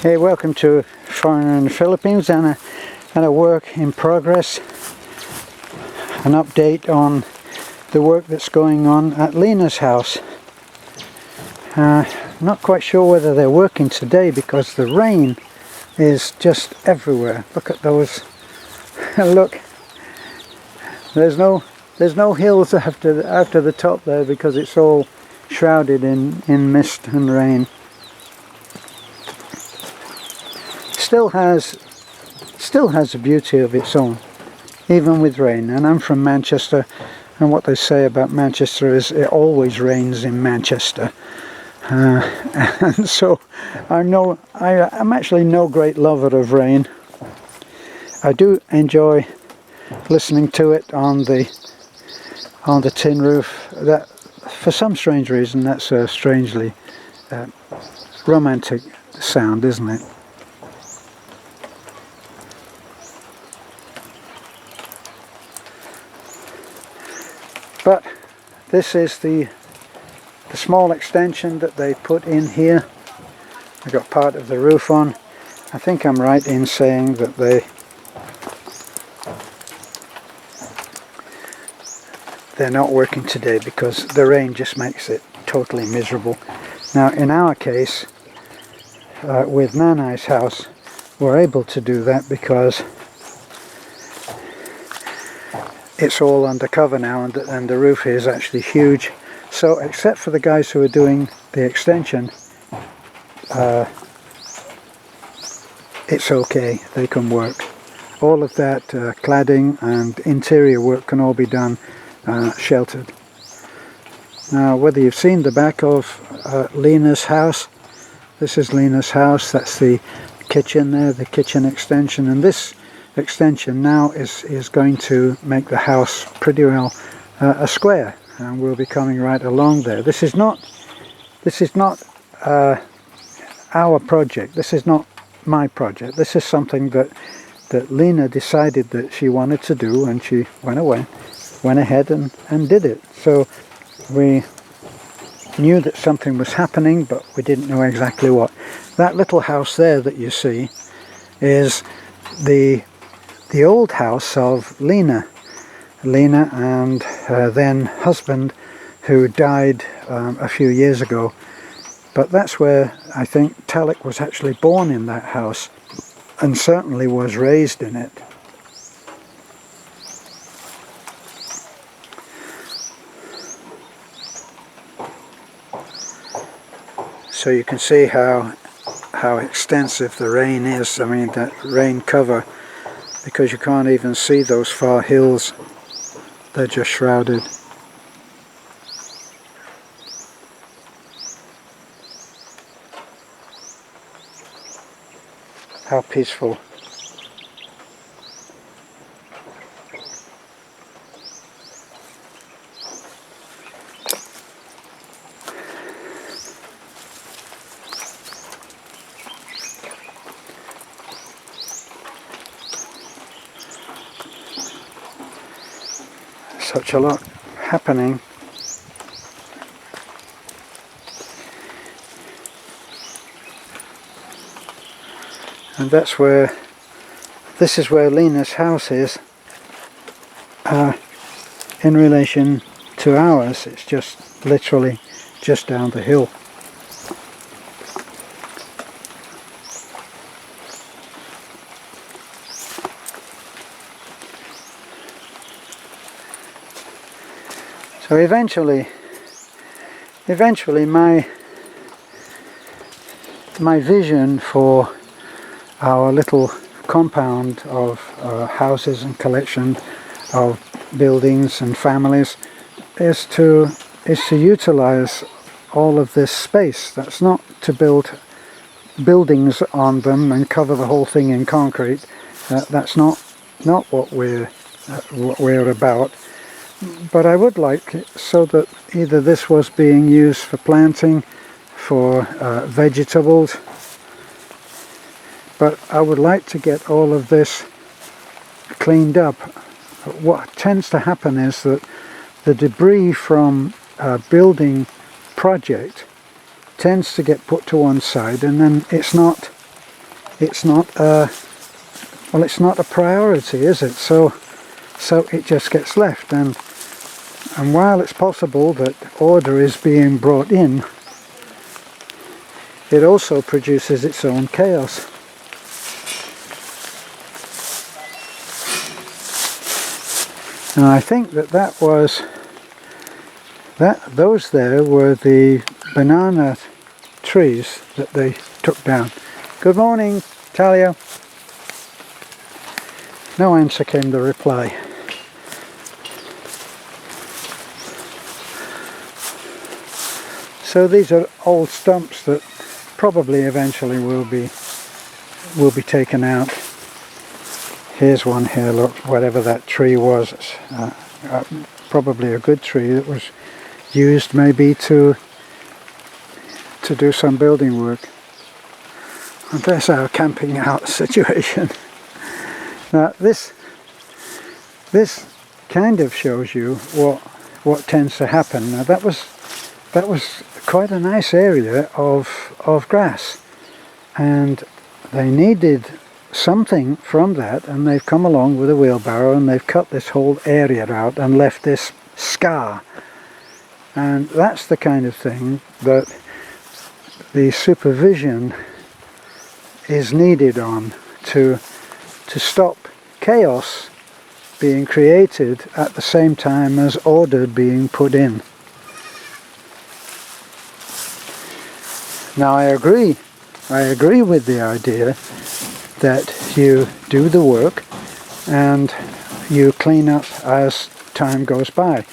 Hey, welcome to Foreigner in the Philippines and a work in progress. An update on the work that's going on at Lena's house. Not quite sure whether they're working today because the rain is just everywhere. Look at those. Look, there's no hills after the top there because it's all shrouded in mist and rain. Still has a beauty of its own, even with rain. And I'm from Manchester, and what they say about Manchester is it always rains in Manchester. And so I'm actually no great lover of rain. I do enjoy listening to it on the tin roof. That, for some strange reason, that's a strangely romantic sound, isn't it? But this is the small extension that they put in here. I got part of the roof on. I think I'm right in saying that they're not working today because the rain just makes it totally miserable. Now in our case, with Nanai's house, we're able to do that because it's all undercover now, and the roof is actually huge. So except for the guys who are doing the extension, it's okay, they can work. All of that cladding and interior work can all be done sheltered. Now whether you've seen the back of Lena's house, this is Lena's house, that's the kitchen there, the kitchen extension, and this extension now is going to make the house pretty well a square, and we'll be coming right along there. This is not our project, this is not my project, this is something that Lena decided that she wanted to do, and she went ahead and did it. So we knew that something was happening, but we didn't know exactly what. That little house there that you see is the old house of Lena and her then husband, who died a few years ago. But that's where I think Talek was actually born, in that house, and certainly was raised in it. So you can see how extensive the rain is. I mean, that rain cover, because you can't even see those far hills, they're just shrouded. How peaceful. Such a lot happening. And this is where Lena's house is in relation to ours. It's just literally just down the hill. So eventually my vision for our little compound of houses and collection of buildings and families is to utilize all of this space. That's not to build buildings on them and cover the whole thing in concrete. That's not what we're about. But I would like it so that either this was being used for planting, for vegetables, but I would like to get all of this cleaned up. What tends to happen is that the debris from a building project tends to get put to one side, and then it's not it's not it's not a priority, is it? So it just gets left, and while it's possible that order is being brought in, it also produces its own chaos. And I think those there were the banana trees that they took down. Good morning, Talia. No answer came the reply. So these are old stumps that probably eventually will be taken out. Here's one here, look, whatever that tree was, probably a good tree that was used maybe to do some building work. And there's our camping out situation. Now this kind of shows you what tends to happen. Now that was quite a nice area of grass, and they needed something from that, and they've come along with a wheelbarrow and they've cut this whole area out and left this scar. And that's the kind of thing that the supervision is needed on to stop chaos being created at the same time as order being put in. Now I agree with the idea that you do the work and you clean up as time goes by.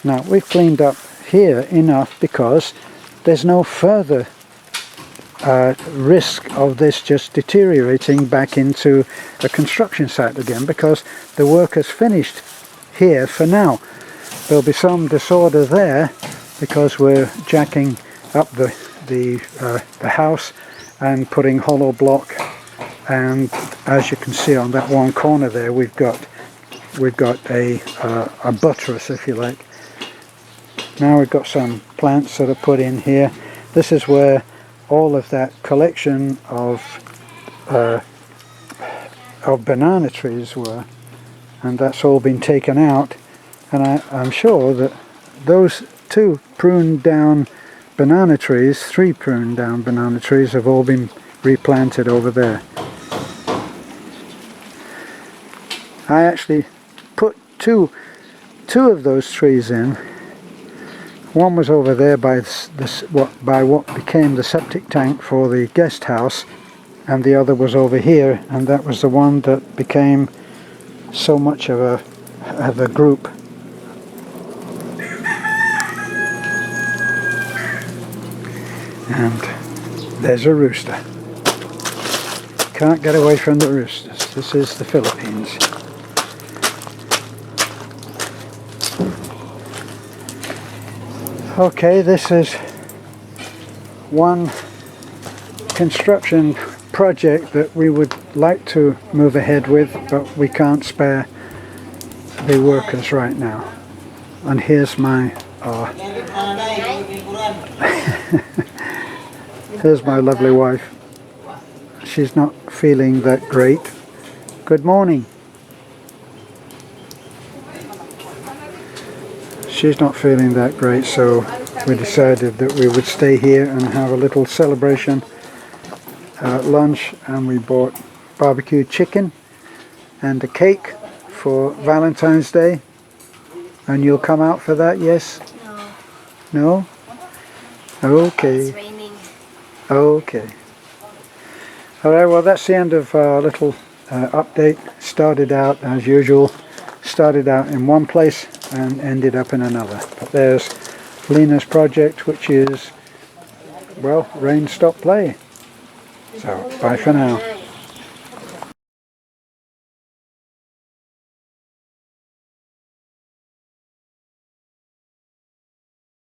Now we've cleaned up here enough because there's no further risk of this just deteriorating back into a construction site again, because the work has finished here for now. There'll be some disorder there because we're jacking up the house and putting hollow block, and as you can see on that one corner there, we've got a buttress, if you like. Now we've got some plants that are put in here. This is where all of that collection of banana trees were, and that's all been taken out, and I'm sure that those two pruned down banana trees, 3 pruned down banana trees, have all been replanted over there. I actually put two of those trees in. One was over there by what became the septic tank for the guest house, and the other was over here, and that was the one that became so much of a group. And there's a rooster. Can't get away from the roosters. This is the Philippines. Okay, this is one construction project that we would like to move ahead with, but we can't spare the workers right now. And here's my here's my lovely wife. She's not feeling that great. Good morning. She's not feeling that great, so we decided that we would stay here and have a little celebration at lunch, and we bought barbecued chicken and a cake for Valentine's Day. And you'll come out for that, yes? No? No? Okay. It's raining. Okay. Alright, well that's the end of our little update. Started out as usual. Started out in one place and ended up in another. But there's Lena's project, which is, well, rain stop play. So, bye for now.